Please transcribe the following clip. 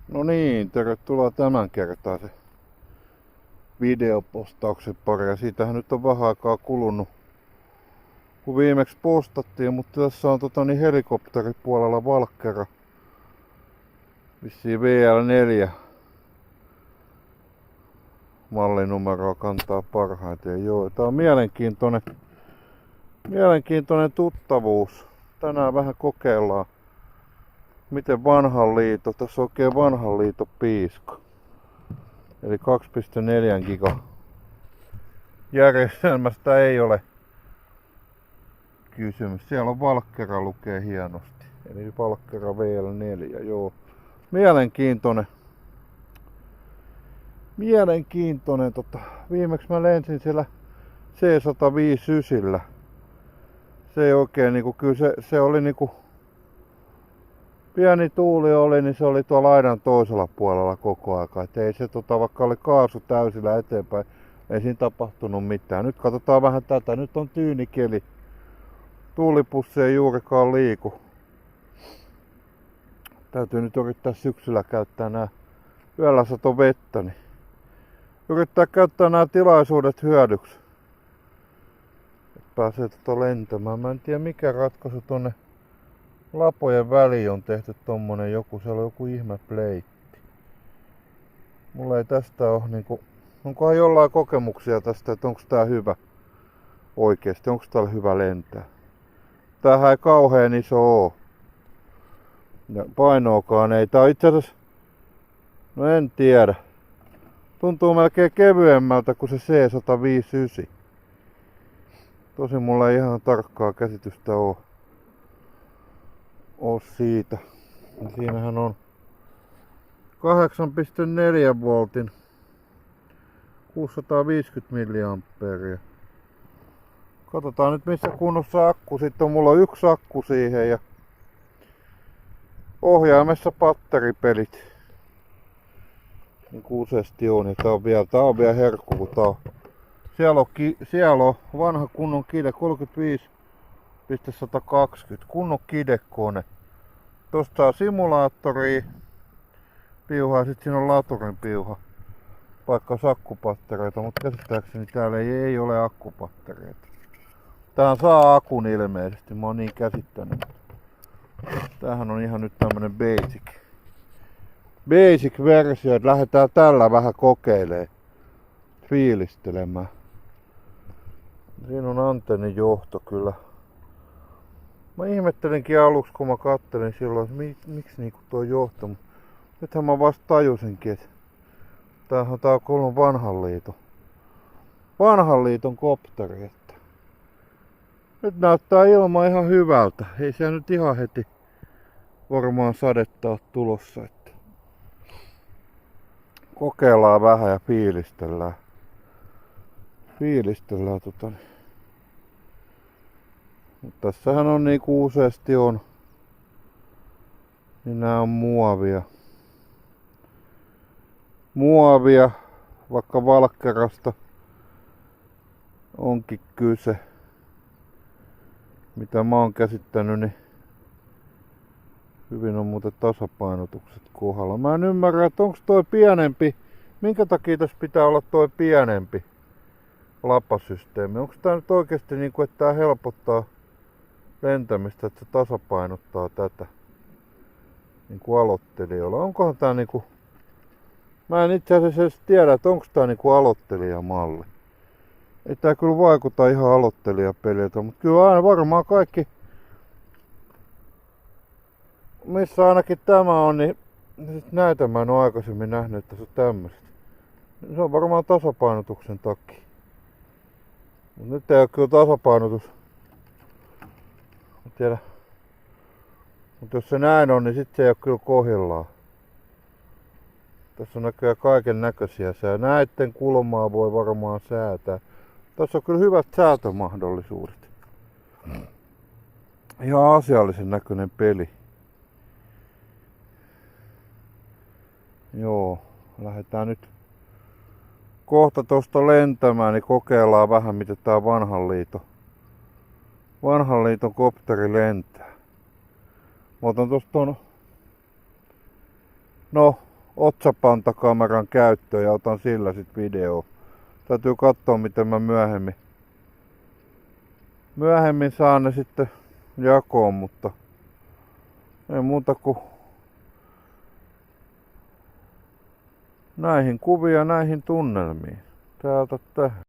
No niin, tervetuloa tämänkertaisen videopostauksen pari. Siitähän nyt on vähän aikaa kulunut, kun viimeksi postattiin, mutta tässä on helikopteripuolella Valkkera. Vissiin VL4 mallinumeroa kantaa parhaiten. Joo, tää on mielenkiintoinen tuttavuus. Tänään vähän kokeillaan, miten vanhan liito, tässä on oikein vanhan liiton piiska. Eli 2,4 giga järjestelmästä ei ole kysymys. Siellä on Valkkera lukee hienosti. Eli Valkkera VL4, joo. Mielenkiintoinen. Viimeksi mä lensin siellä C159. Se ei oikein kyllä se oli pieni tuuli oli, niin se oli tuolla aidan toisella puolella koko aika. Et ei se vaikka oli kaasu täysillä eteenpäin, ei siinä tapahtunut mitään. Nyt katsotaan vähän tätä. Nyt on tyyni keli. Tuulipussi ei juurikaan liiku. Täytyy nyt yrittää syksyllä käyttää nää. Yöllä sato vettä, niin yrittää käyttää nämä tilaisuudet hyödyksi. Et pääsee lentämään. Mä en tiedä mikä ratkaisu tonne lapojen väliin on tehty tommonen joku, siellä on joku ihme pleitti. Mulla ei tästä oo onkohan jollain kokemuksia tästä, että onko tää hyvä oikeesti, onko täällä hyvä lentää. Tämähän ei kauheen iso oo. Ja painoakaan ei. Tää on itse asiassa, no en tiedä. Tuntuu melkein kevyemmältä kuin se C159. Tosin mulla ei ihan tarkkaa käsitystä oo siitä. Ja siinähän on 8,4 voltin 650 milliampeeria. Katsotaan nyt missä kunnossa akku. Sitten on mulla yksi akku siihen ja ohjaimessa patteripelit. Niin kuin useasti on. Ja tää on vielä herkku, kun tää on. Siellä on vanha kunnon kide 35,120 kunnon kidekone. Tosta on simulaattori piuha ja sit siinä on laturin piuha. Vaikka akkupattereita, mutta käsittääkseni täällä ei ole akkupattereita. Tähän saa akun ilmeisesti, mä oon niin käsittänyt. Tämähän on ihan nyt tämmönen basic versio, että lähdetään tällä vähän kokeilemaan, fiilistelemään. Siinä on antennin johto kyllä. Mä ihmettelinkin aluksi kun mä kattelin silloin, että miksi tuo johto. Nythän mä vasta tajusinkin, että tää on kuulun vanhan liiton kopteri. Että nyt näyttää ilma ihan hyvältä. Ei siellä nyt ihan heti varmaan sadetta ole tulossa. Että kokeillaan vähän ja fiilistellään. Mutta tässähän on niinku useasti on, niin nää on muovia, vaikka Valkkerasta onkin kyse. Mitä mä oon käsittänyt, niin hyvin on muuten tasapainotukset kohdalla. Mä en ymmärrä, että onko toi pienempi, minkä takia tässä pitää olla toi pienempi lapasysteemi. Onko tää nyt oikeesti niinku, että tää helpottaa lentämistä, että se tasapainottaa tätä niinku aloittelijoilla. Onkohan tää niinku, mä en itse asiassa edes tiedä, että onko tää niinku aloittelijamalli. Ei tää kyllä vaikuta ihan aloittelijapeliltä, mutta kyllä aina varmaan kaikki, missä ainakin tämä on, niin näitä mä en oo aikaisemmin nähnyt, että se on tämmöstä. Se on varmaan tasapainotuksen takia. Mut nyt ei oo kyllä tasapainotus. Tiedä. Mutta jos se näin on, niin sitten se ei ole kyllä kohdillaan. Tässä on näköjään kaiken näköisiä sää. Näitten kulmaa voi varmaan säätää. Tässä on kyllä hyvät säätömahdollisuudet. Ihan asiallisen näköinen peli. Joo, lähdetään nyt kohta tosta lentämään, niin kokeillaan vähän miten tää vanhan liiton kopteri lentää. Mä otan tosta no otsapantakameran käyttöön ja otan sillä sit video. Täytyy katsoa miten mä myöhemmin saan ne sitten jakoon, mutta ei muuta kuin näihin kuvia, näihin tunnelmiin. Täältä tähän.